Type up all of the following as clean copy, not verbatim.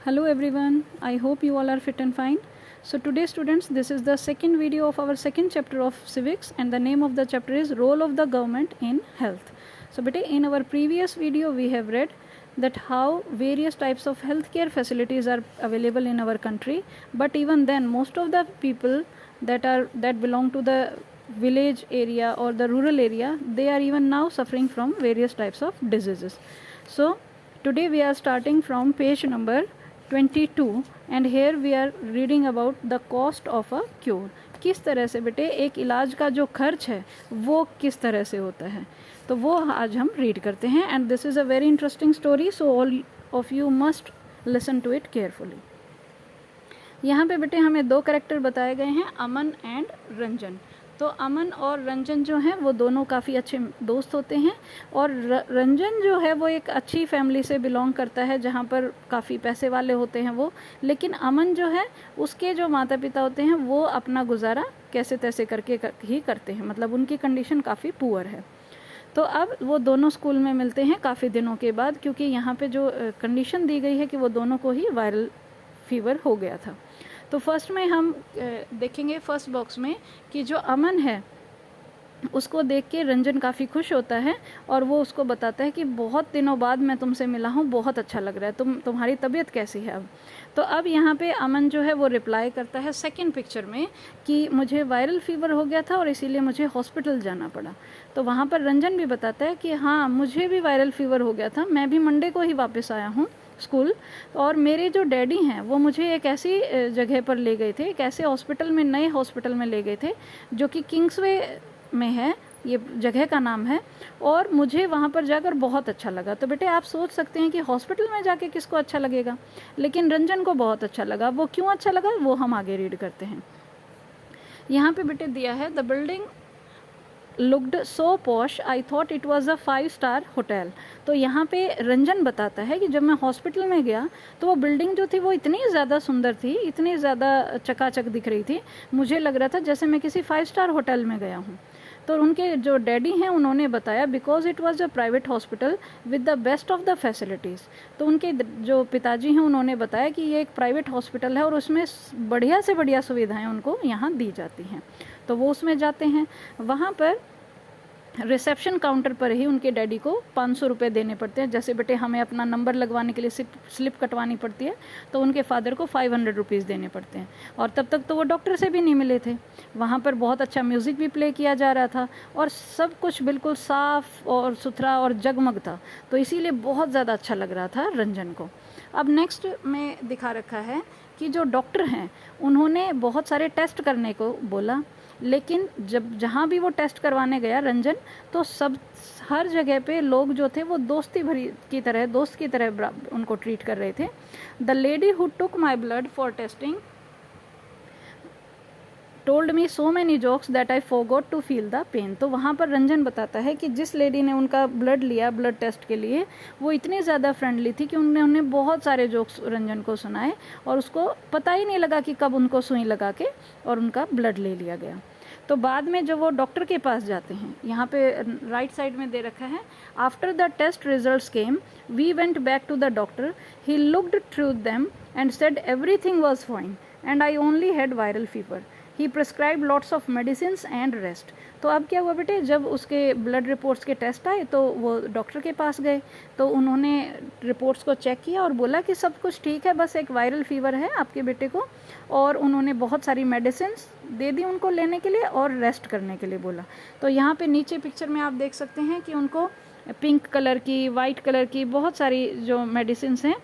Hello everyone, I hope you all are fit and fine. So today students, this is the second video of our second chapter of civics and the name of the chapter is Role of the Government in Health. So beta, in our previous video we have read that how various types of healthcare facilities are available in our country, but even then most of the people that belong to the village area or the rural area, they are even now suffering from various types of diseases. So today we are starting from page number 22 and here we are reading about the cost of a cure. किस तरह से बेटे एक इलाज का जो खर्च है वो किस तरह से होता है, तो वो आज हम रीड करते हैं. And this is a very interesting story, so all of you must listen to it carefully. यहाँ पे बेटे हमें दो कैरेक्टर बताए गए हैं, अमन एंड रंजन. तो अमन और रंजन जो हैं वो दोनों काफ़ी अच्छे दोस्त होते हैं और रंजन जो है वो एक अच्छी फैमिली से बिलोंग करता है जहाँ पर काफ़ी पैसे वाले होते हैं वो. लेकिन अमन जो है उसके जो माता पिता होते हैं वो अपना गुजारा कैसे तैसे करके ही करते हैं, मतलब उनकी कंडीशन काफ़ी पुअर है. तो अब वो दोनों स्कूल में मिलते हैं काफ़ी दिनों के बाद, क्योंकि यहाँ पे जो कंडीशन दी गई है कि वो दोनों को ही वायरल फीवर हो गया था. तो फर्स्ट में हम देखेंगे फर्स्ट बॉक्स में कि जो अमन है उसको देख के रंजन काफ़ी खुश होता है और वो उसको बताता है कि बहुत दिनों बाद मैं तुमसे मिला हूँ, बहुत अच्छा लग रहा है, तुम्हारी तबीयत कैसी है अब. तो अब यहाँ पे अमन जो है वो रिप्लाई करता है सेकंड पिक्चर में कि मुझे वायरल फीवर हो गया था और इसीलिए मुझे हॉस्पिटल जाना पड़ा. तो वहाँ पर रंजन भी बताता है कि हाँ मुझे भी वायरल फीवर हो गया था, मैं भी मंडे को ही वापस आया हूँ स्कूल, और मेरे जो डैडी हैं वो मुझे एक ऐसी जगह पर ले गए थे, एक ऐसे हॉस्पिटल में, नए हॉस्पिटल में ले गए थे जो कि किंग्सवे में है, ये जगह का नाम है, और मुझे वहाँ पर जाकर बहुत अच्छा लगा. तो बेटे आप सोच सकते हैं कि हॉस्पिटल में जाके किसको अच्छा लगेगा, लेकिन रंजन को बहुत अच्छा लगा. वो क्यों अच्छा लगा वो हम आगे रीड करते हैं. यहाँ पे बेटे दिया है the building looked so posh I thought it was a five-star hotel. तो यहाँ पे रंजन बताता है कि जब मैं हॉस्पिटल में गया तो वो बिल्डिंग जो थी वो इतनी ज़्यादा सुंदर थी, इतनी ज़्यादा चकाचक दिख रही थी, मुझे लग रहा था जैसे मैं किसी 5-स्टार होटल में गया हूँ. तो उनके जो डैडी हैं उन्होंने बताया because it was a private hospital with the best of the facilities. तो उनके जो पिताजी हैं उन्होंने बताया कि ये एक प्राइवेट हॉस्पिटल है और उसमें बढ़िया से बढ़िया सुविधाएं उनको यहाँ दी जाती हैं. तो वो उसमें जाते हैं. वहाँ पर रिसेप्शन काउंटर पर ही उनके डैडी को 500 रुपये देने पड़ते हैं. जैसे बेटे हमें अपना नंबर लगवाने के लिए स्लिप कटवानी पड़ती है, तो उनके फादर को 500 रुपीज़ देने पड़ते हैं. और तब तक तो वो डॉक्टर से भी नहीं मिले थे. वहाँ पर बहुत अच्छा म्यूज़िक भी प्ले किया जा रहा था और सब कुछ बिल्कुल साफ़ और सुथरा और जगमग था, तो इसीलिए बहुत ज़्यादा अच्छा लग रहा था रंजन को. अब नेक्स्ट में दिखा रखा है कि जो डॉक्टर हैं उन्होंने बहुत सारे टेस्ट करने को बोला, लेकिन जब जहाँ भी वो टेस्ट करवाने गया रंजन, तो हर जगह पे लोग जो थे वो दोस्त की तरह उनको ट्रीट कर रहे थे. The lady who took my blood for testing told me so many jokes that I forgot to feel the pain. तो वहाँ पर रंजन बताता है कि जिस लेडी ने उनका ब्लड लिया ब्लड टेस्ट के लिए, वो इतनी ज़्यादा फ्रेंडली थी कि उन्होंने बहुत सारे जोक्स रंजन को सुनाए और उसको पता ही नहीं लगा कि कब उनको सुई लगा के और उनका ब्लड ले लिया गया. तो बाद में जब वो डॉक्टर के पास जाते हैं, यहाँ पे राइट साइड में दे रखा है after the test results came we went back to the doctor, he looked through them and said everything was fine and I only had viral fever. He prescribe lots of medicines and rest. तो अब क्या हुआ बेटे, जब उसके blood reports के test आए तो वो डॉक्टर के पास गए, तो उन्होंने रिपोर्ट्स को चेक किया और बोला कि सब कुछ ठीक है, बस एक वायरल फीवर है आपके बेटे को, और उन्होंने बहुत सारी मेडिसिन्स दे दी उनको लेने के लिए और रेस्ट करने के लिए बोला. तो यहाँ पे नीचे पिक्चर में आप देख सकते हैं कि उनको पिंक कलर की, वाइट कलर की बहुत सारी जो मेडिसिन्स हैं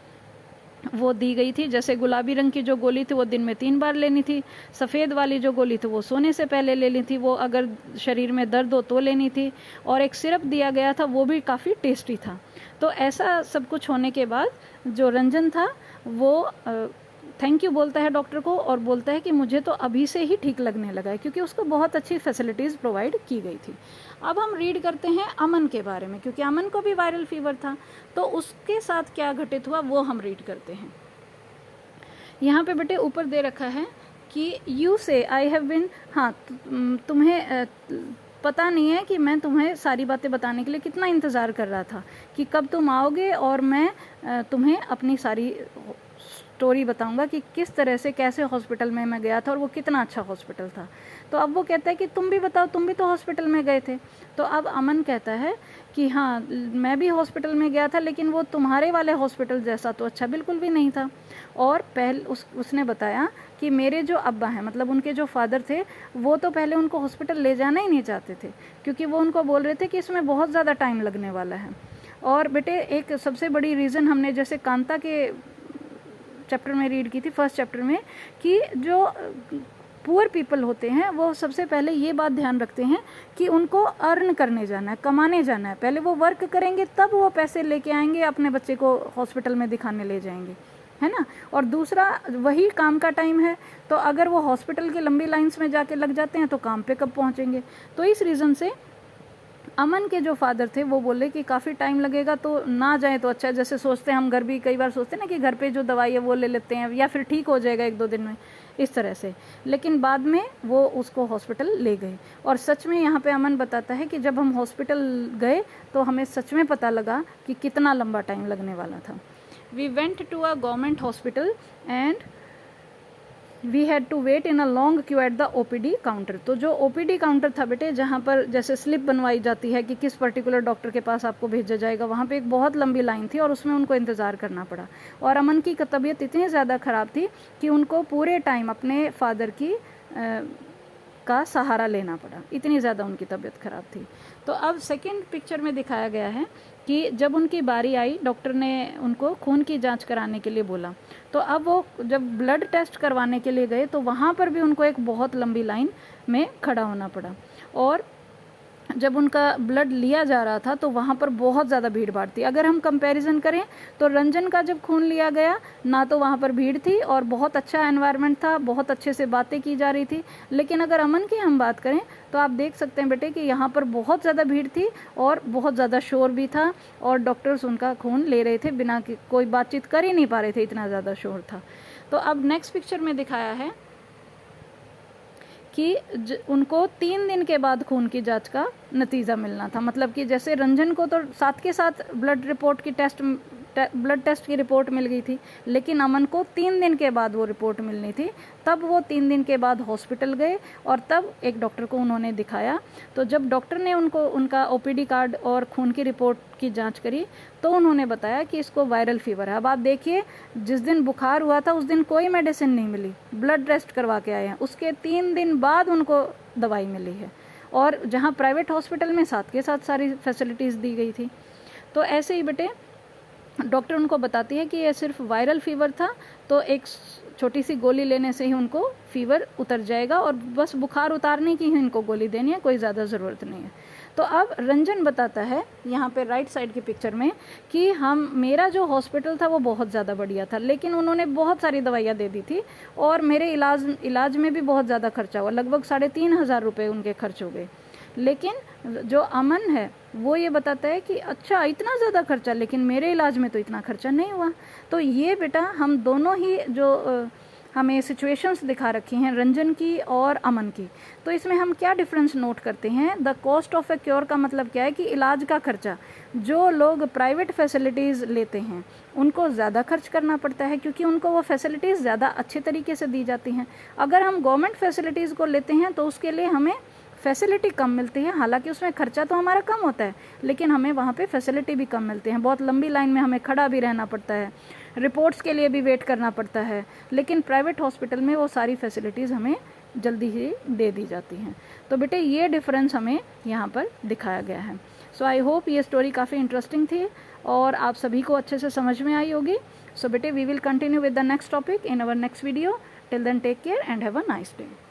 वो दी गई थी. जैसे गुलाबी रंग की जो गोली थी वो दिन में 3 बार लेनी थी, सफ़ेद वाली जो गोली थी वो सोने से पहले लेनी थी, वो अगर शरीर में दर्द हो तो लेनी थी, और एक सिरप दिया गया था वो भी काफ़ी टेस्टी था. तो ऐसा सब कुछ होने के बाद जो रंजन था वो थैंक यू बोलता है डॉक्टर को और बोलता है कि मुझे तो अभी से ही ठीक लगने लगा है, क्योंकि उसको बहुत अच्छी फैसिलिटीज़ प्रोवाइड की गई थी. अब हम रीड करते हैं अमन के बारे में, क्योंकि अमन को भी वायरल फीवर था, तो उसके साथ क्या घटित हुआ वो हम रीड करते हैं. यहाँ पे बेटे ऊपर दे रखा है कि यू से आई हैव बिन, हाँ तुम्हें पता नहीं है कि मैं तुम्हें सारी बातें बताने के लिए कितना इंतज़ार कर रहा था कि कब तुम आओगे और मैं तुम्हें अपनी सारी स्टोरी बताऊंगा कि किस तरह से कैसे हॉस्पिटल में मैं गया था और वो कितना अच्छा हॉस्पिटल था। तो अब वो कहता है कि तुम भी बताओ, तुम भी तो हॉस्पिटल में गए थे। तो अब अमन कहता है कि हाँ मैं भी हॉस्पिटल में गया था, लेकिन वो तुम्हारे वाले हॉस्पिटल जैसा तो अच्छा बिल्कुल भी नहीं था। और उसने बताया कि मेरे जो अब्बा हैं, मतलब उनके जो फादर थे, वो तो पहले उनको हॉस्पिटल ले जाना ही नहीं चाहते थे, क्योंकि वो उनको बोल रहे थे कि इसमें बहुत ज़्यादा टाइम लगने वाला है। और बेटे एक सबसे बड़ी रीज़न हमने जैसे कांता के चैप्टर में रीड की थी, फर्स्ट चैप्टर में, कि जो पुअर पीपल होते हैं वो सबसे पहले ये बात ध्यान रखते हैं कि उनको अर्न करने जाना है, कमाने जाना है। पहले वो वर्क करेंगे तब वो पैसे लेके आएंगे, अपने बच्चे को हॉस्पिटल में दिखाने ले जाएंगे, है ना। और दूसरा वही काम का टाइम है, तो अगर वो हॉस्पिटल की लंबी लाइंस में जाके लग जाते हैं तो काम पे कब पहुँचेंगे। तो इस रीज़न से अमन के जो फादर थे वो बोले कि काफ़ी टाइम लगेगा तो ना जाए तो अच्छा। जैसे सोचते हैं हम, घर भी कई बार सोचते हैं ना कि घर पे जो दवाई है वो ले लेते हैं या फिर ठीक हो जाएगा 1-2 दिन में, इस तरह से। लेकिन बाद में वो उसको हॉस्पिटल ले गए। और सच में यहाँ पे अमन बताता है कि जब हम हॉस्पिटल गए तो हमें सच में पता लगा कि कितना लंबा टाइम लगने वाला था। We went to a government hospital and we had to wait in a long queue at the OPD counter. तो जो ओपीडी काउंटर था बेटे, जहाँ पर जैसे स्लिप बनवाई जाती है कि किस पर्टिकुलर डॉक्टर के पास आपको भेजा जाएगा, वहाँ पे एक बहुत लंबी लाइन थी और उसमें उनको इंतज़ार करना पड़ा। और अमन की तबीयत इतनी ज़्यादा ख़राब थी कि उनको पूरे टाइम अपने फादर की का सहारा लेना पड़ा, इतनी ज़्यादा उनकी तबीयत ख़राब थी। तो अब सेकंड पिक्चर में दिखाया गया है कि जब उनकी बारी आई, डॉक्टर ने उनको खून की जांच कराने के लिए बोला। तो अब वो जब ब्लड टेस्ट करवाने के लिए गए तो वहाँ पर भी उनको एक बहुत लंबी लाइन में खड़ा होना पड़ा। और जब उनका ब्लड लिया जा रहा था तो वहाँ पर बहुत ज़्यादा भीड़ भाड़ थी। अगर हम कंपैरिजन करें तो रंजन का जब खून लिया गया ना, तो वहाँ पर भीड़ थी और बहुत अच्छा एनवायरनमेंट था, बहुत अच्छे से बातें की जा रही थी। लेकिन अगर अमन की हम बात करें तो आप देख सकते हैं बेटे कि यहाँ पर बहुत ज़्यादा भीड़ थी और बहुत ज़्यादा शोर भी था और डॉक्टर्स उनका खून ले रहे थे, बिना कोई बातचीत कर ही नहीं पा रहे थे, इतना ज़्यादा शोर था। तो अब नेक्स्ट पिक्चर में दिखाया है कि उनको 3 दिन के बाद खून की जांच का नतीजा मिलना था। मतलब कि जैसे रंजन को तो साथ के साथ ब्लड टेस्ट की रिपोर्ट मिल गई थी, लेकिन अमन को 3 दिन के बाद वो रिपोर्ट मिलनी थी। तब वो 3 दिन के बाद हॉस्पिटल गए और तब एक डॉक्टर को उन्होंने दिखाया। तो जब डॉक्टर ने उनको उनका ओपीडी कार्ड और खून की रिपोर्ट की जांच करी तो उन्होंने बताया कि इसको वायरल फीवर है। अब आप देखिए, जिस दिन बुखार हुआ था उस दिन कोई मेडिसिन नहीं मिली, ब्लड टेस्ट करवा के आए हैं, उसके 3 दिन बाद उनको दवाई मिली है। और जहाँ प्राइवेट हॉस्पिटल में साथ के साथ सारी फैसिलिटीज़ दी गई थी। तो ऐसे ही बेटे डॉक्टर उनको बताती है कि ये सिर्फ वायरल फीवर था, तो एक छोटी सी गोली लेने से ही उनको फीवर उतर जाएगा और बस बुखार उतारने की ही इनको गोली देनी है, कोई ज़्यादा ज़रूरत नहीं है। तो अब रंजन बताता है यहाँ पे राइट साइड की पिक्चर में कि मेरा जो हॉस्पिटल था वो बहुत ज़्यादा बढ़िया था, लेकिन उन्होंने बहुत सारी दवाइयाँ दे दी थी और मेरे इलाज में भी बहुत ज़्यादा खर्चा हुआ, लगभग 3,500 रुपये उनके खर्च हो गए। लेकिन जो अमन है वो ये बताता है कि अच्छा इतना ज़्यादा खर्चा, लेकिन मेरे इलाज में तो इतना खर्चा नहीं हुआ। तो ये बेटा हम दोनों ही जो हमें सिचुएशंस दिखा रखी हैं रंजन की और अमन की, तो इसमें हम क्या डिफरेंस नोट करते हैं। The cost of A cure का मतलब क्या है कि इलाज का खर्चा जो लोग प्राइवेट फैसिलिटीज़ लेते हैं उनको ज़्यादा खर्च करना पड़ता है, क्योंकि उनको वो फैसिलिटीज़ ज़्यादा अच्छे तरीके से दी जाती हैं। अगर हम गवर्नमेंट फैसिलिटीज़ को लेते हैं तो उसके लिए हमें फैसिलिटी कम मिलती है, हालांकि उसमें खर्चा तो हमारा कम होता है, लेकिन हमें वहाँ पे फैसिलिटी भी कम मिलती हैं। बहुत लंबी लाइन में हमें खड़ा भी रहना पड़ता है, रिपोर्ट्स के लिए भी वेट करना पड़ता है, लेकिन प्राइवेट हॉस्पिटल में वो सारी फैसिलिटीज़ हमें जल्दी ही दे दी जाती हैं। तो बेटे ये डिफरेंस हमें यहाँ पर दिखाया गया है। सो आई होप ये स्टोरी काफ़ी इंटरेस्टिंग थी और आप सभी को अच्छे से समझ में आई होगी। सो बेटे we will continue with the next topic in our next video. Till then take care and have a nice day.